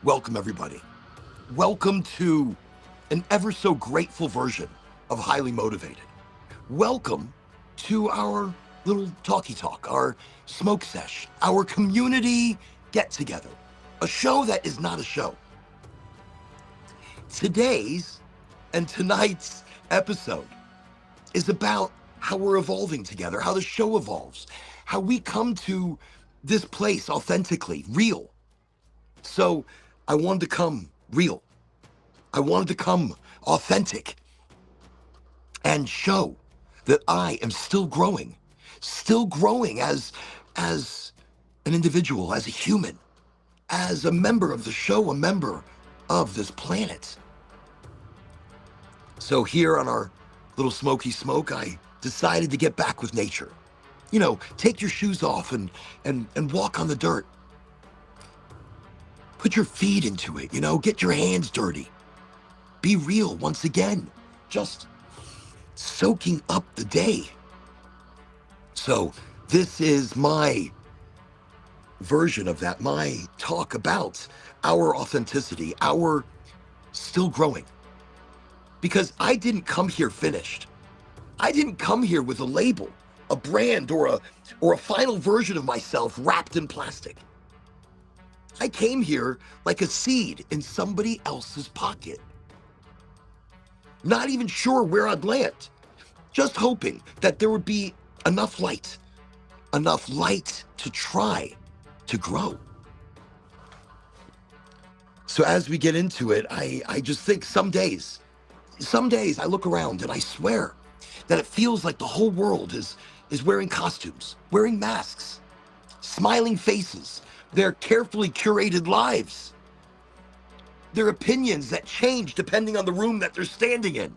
Welcome, everybody. Welcome to an ever so grateful version of Highly Motivated. Welcome to our little talkie talk, our smoke sesh, our community get together, a show that is not a show. Today's and tonight's episode is about how we're evolving together, how the show evolves, how we come to this place authentically, real. So I wanted to come real. I wanted to come authentic and show that I am still growing as an individual, as a human, as a member of the show, a member of this planet. So here on our little smoky smoke, I decided to get back with nature. You know, take your shoes off and walk on the dirt. Put your feet into it, get your hands dirty. Be real once again, just soaking up the day. So this is my version of that, my talk about our authenticity, our still growing. Because I didn't come here finished. I didn't come here with a label, a brand, or a final version of myself wrapped in plastic. I came here like a seed in somebody else's pocket. Not even sure where I'd land, just hoping that there would be enough light to try to grow. So as we get into it, I just think some days I look around and I swear that it feels like the whole world is wearing costumes, wearing masks, smiling faces, their carefully curated lives, their opinions that change depending on the room that they're standing in.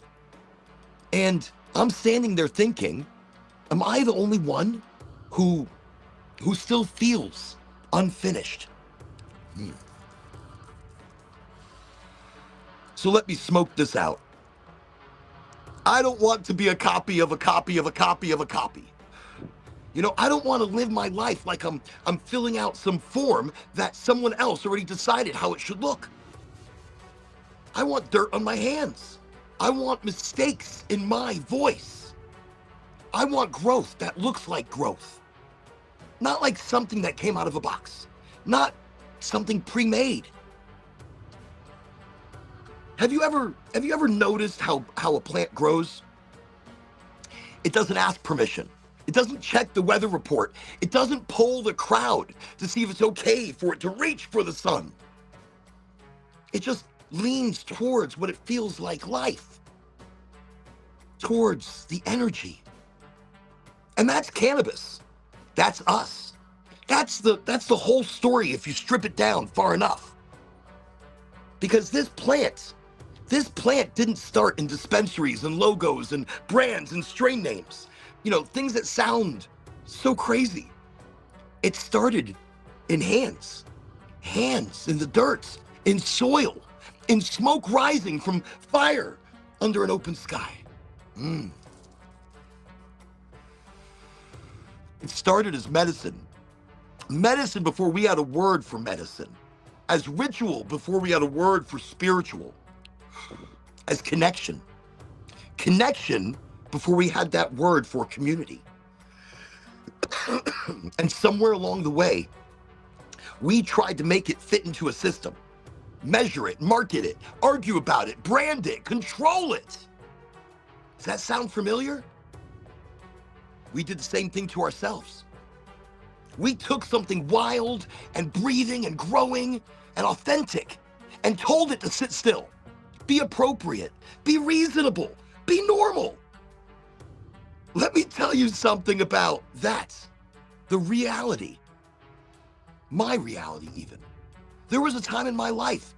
And I'm standing there thinking, am I the only one who still feels unfinished? So let me smoke this out. I don't want to be a copy of a copy of a copy of a copy. I don't want to live my life like I'm filling out some form that someone else already decided how it should look. I want dirt on my hands. I want mistakes in my voice. I want growth that looks like growth. Not like something that came out of a box. Not something pre-made. Have you ever noticed how a plant grows? It doesn't ask permission. It doesn't check the weather report. It doesn't poll the crowd to see if it's okay for it to reach for the sun. It just leans towards what it feels like life, towards the energy. And that's cannabis. That's us. That's the whole story if you strip it down far enough. Because this plant didn't start in dispensaries and logos and brands and strain names. Things that sound so crazy. It started in hands in the dirt, in soil, in smoke rising from fire under an open sky. It started as medicine before we had a word for medicine, as ritual before we had a word for spiritual, as connection before we had that word for community. And somewhere along the way, we tried to make it fit into a system, measure it, market it, argue about it, brand it, control it. Does that sound familiar? We did the same thing to ourselves. We took something wild and breathing and growing and authentic and told it to sit still, be appropriate, be reasonable, be normal. Let me tell you something about that. The reality, my reality even. There was a time in my life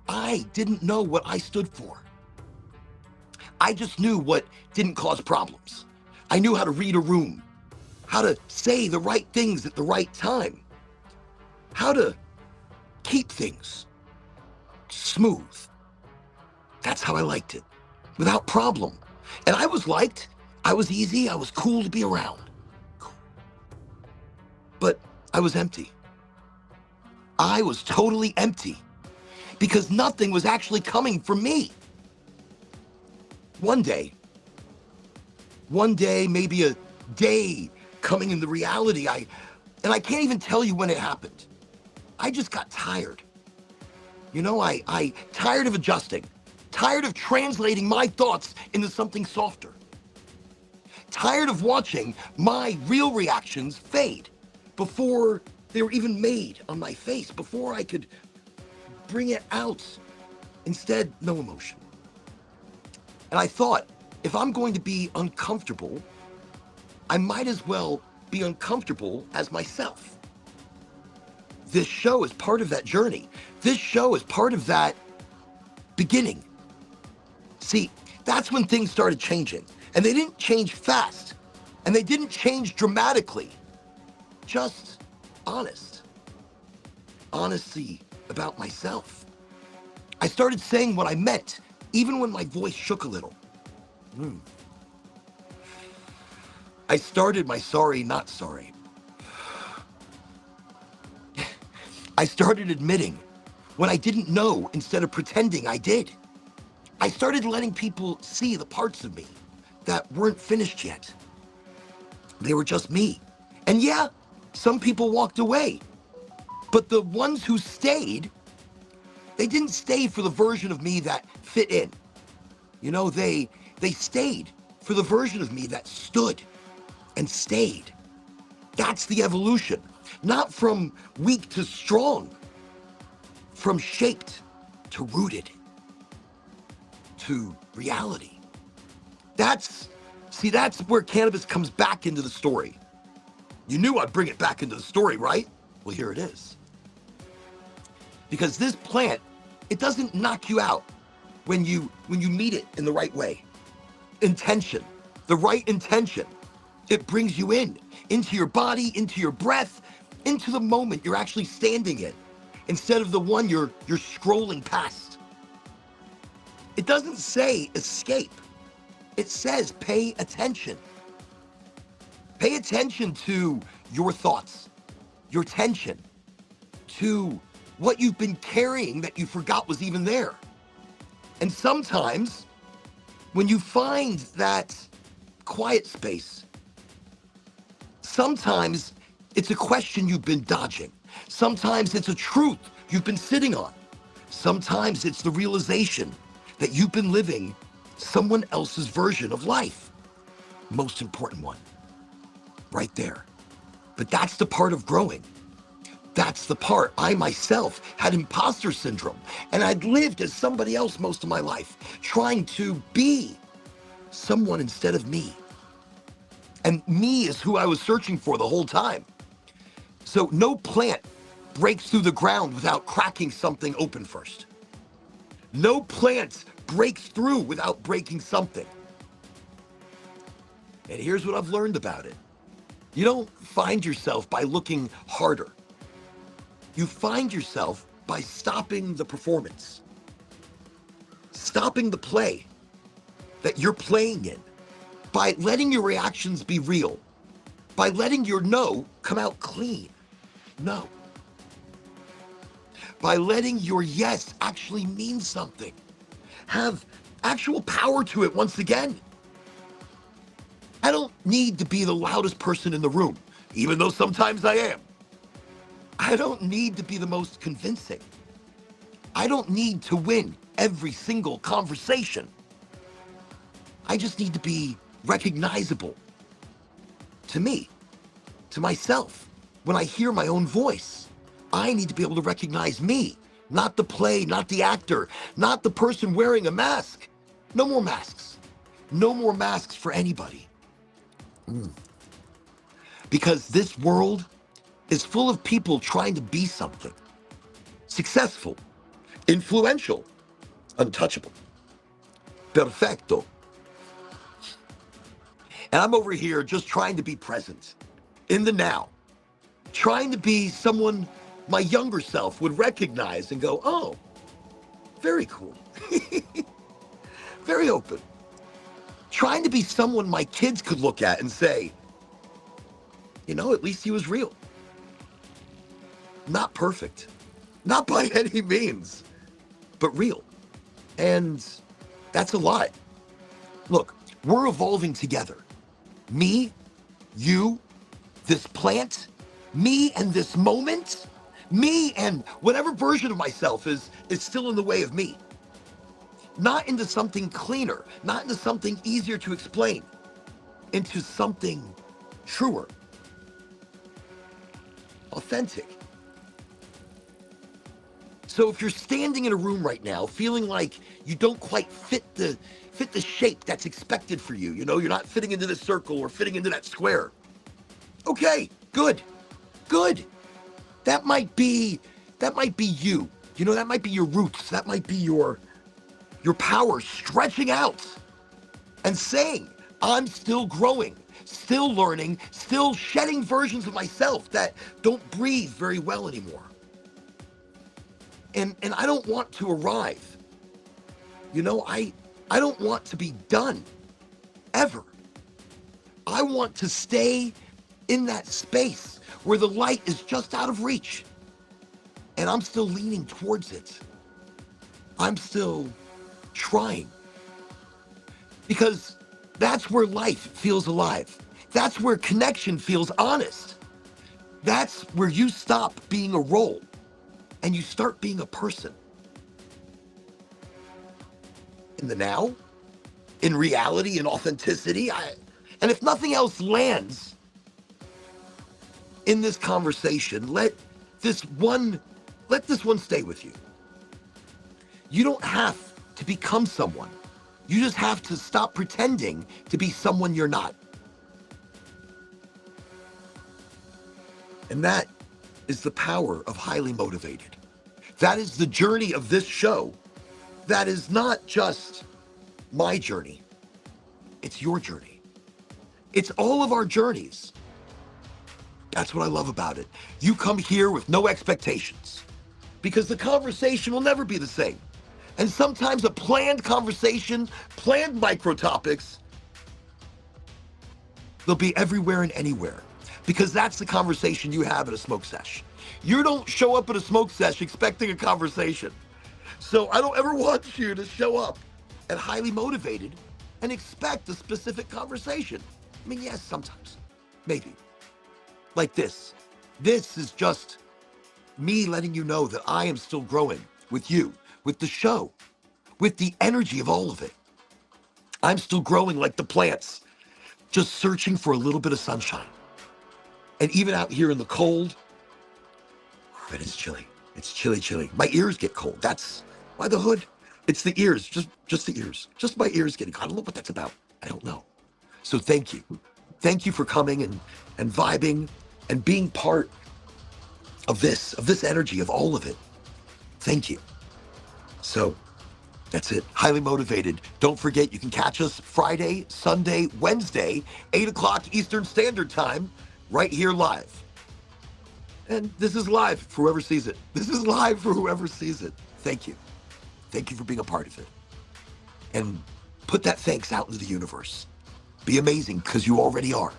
I didn't know what I stood for. I just knew what didn't cause problems. I knew how to read a room, how to say the right things at the right time, how to keep things smooth. That's how I liked it, without problem. And I was liked. I was easy, I was cool to be around. But I was empty. I was totally empty because nothing was actually coming from me. One day, maybe a day coming into reality, I can't even tell you when it happened. I just got tired. I tired of adjusting, tired of translating my thoughts into something softer, tired of watching my real reactions fade before they were even made on my face, before I could bring it out. Instead, no emotion. And I thought, if I'm going to be uncomfortable, I might as well be uncomfortable as myself. This show is part of that journey. This show is part of that beginning. See, that's when things started changing. And they didn't change fast. And they didn't change dramatically. Just honest. Honesty about myself. I started saying what I meant, even when my voice shook a little. I started my sorry, not sorry. I started admitting when I didn't know instead of pretending I did. I started letting people see the parts of me that weren't finished yet. They were just me. And yeah, some people walked away. But the ones who stayed, they didn't stay for the version of me that fit in. They stayed for the version of me that stood and stayed. That's the evolution. Not from weak to strong, from shaped to rooted to reality. That's where cannabis comes back into the story. You knew I'd bring it back into the story, right? Well, here it is. Because this plant, it doesn't knock you out when you meet it in the right way. Intention, the right intention. It brings you into your body, into your breath, into the moment you're actually standing in, instead of the one you're scrolling past. It doesn't say escape. It says pay attention. Pay attention to your thoughts, your tension, to what you've been carrying that you forgot was even there. And sometimes, when you find that quiet space, sometimes it's a question you've been dodging. Sometimes it's a truth you've been sitting on. Sometimes it's the realization that you've been living someone else's version of life. Most important one, right there. But that's the part of growing. That's the part. I myself had imposter syndrome, and I'd lived as somebody else most of my life, trying to be someone instead of me. And me is who I was searching for the whole time. So no plant breaks through the ground without cracking something open first. No plant breaks through without breaking something. And here's what I've learned about it. You don't find yourself by looking harder. You find yourself by stopping the performance, stopping the play that you're playing in, by letting your reactions be real, by letting your no come out clean. No. By letting your yes actually mean something, have actual power to it once again. I don't need to be the loudest person in the room, even though sometimes I am. I don't need to be the most convincing. I don't need to win every single conversation. I just need to be recognizable to me, to myself. When I hear my own voice, I need to be able to recognize me, not the play, not the actor, not the person wearing a mask. No more masks. No more masks for anybody. Because this world is full of people trying to be something. Successful, influential, untouchable, perfecto. And I'm over here just trying to be present, in the now, trying to be someone my younger self would recognize and go, oh, very cool, very open. Trying to be someone my kids could look at and say, at least he was real. Not perfect, not by any means, but real. And that's a lot. Look, we're evolving together. Me, you, this plant, me and this moment, me and whatever version of myself is still in the way of me. Not into something cleaner, not into something easier to explain, into something truer, authentic. So if you're standing in a room right now feeling like you don't quite fit the shape that's expected for you, you're not fitting into this circle or fitting into that square. Okay, good. That might be you. That might be your roots. That might be your power stretching out and saying, I'm still growing, still learning, still shedding versions of myself that don't breathe very well anymore. And I don't want to arrive. I don't want to be done ever. I want to stay in that space where the light is just out of reach and I'm still leaning towards it. I'm still trying, because that's where life feels alive. That's where connection feels honest. That's where you stop being a role and you start being a person. In the now, in reality, in authenticity. And if nothing else lands in this conversation, let this one stay with you. You don't have to become someone. You just have to stop pretending to be someone you're not. And that is the power of Highly Motivated. That is the journey of this show. That is not just my journey. It's your journey. It's all of our journeys. That's what I love about it. You come here with no expectations because the conversation will never be the same. And sometimes a planned conversation, planned micro topics, they'll be everywhere and anywhere, because that's the conversation you have at a smoke sesh. You don't show up at a smoke sesh expecting a conversation. So I don't ever want you to show up at Highly Motivated and expect a specific conversation. I mean, yes, sometimes, maybe. Like this. This is just me letting you know that I am still growing with you, with the show, with the energy of all of it. I'm still growing like the plants, just searching for a little bit of sunshine. And even out here in the cold, it is chilly. It's chilly. My ears get cold. That's why the hood. It's the ears, just the ears. Just my ears getting cold. I don't know what that's about. I don't know. So thank you. Thank you for coming and vibing and being part of this energy, of all of it. Thank you. So that's it. Highly Motivated. Don't forget, you can catch us Friday, Sunday, Wednesday, 8 o'clock Eastern Standard Time, right here live. And this is live for whoever sees it. This is live for whoever sees it. Thank you. Thank you for being a part of it. And put that thanks out into the universe. Be amazing, because you already are.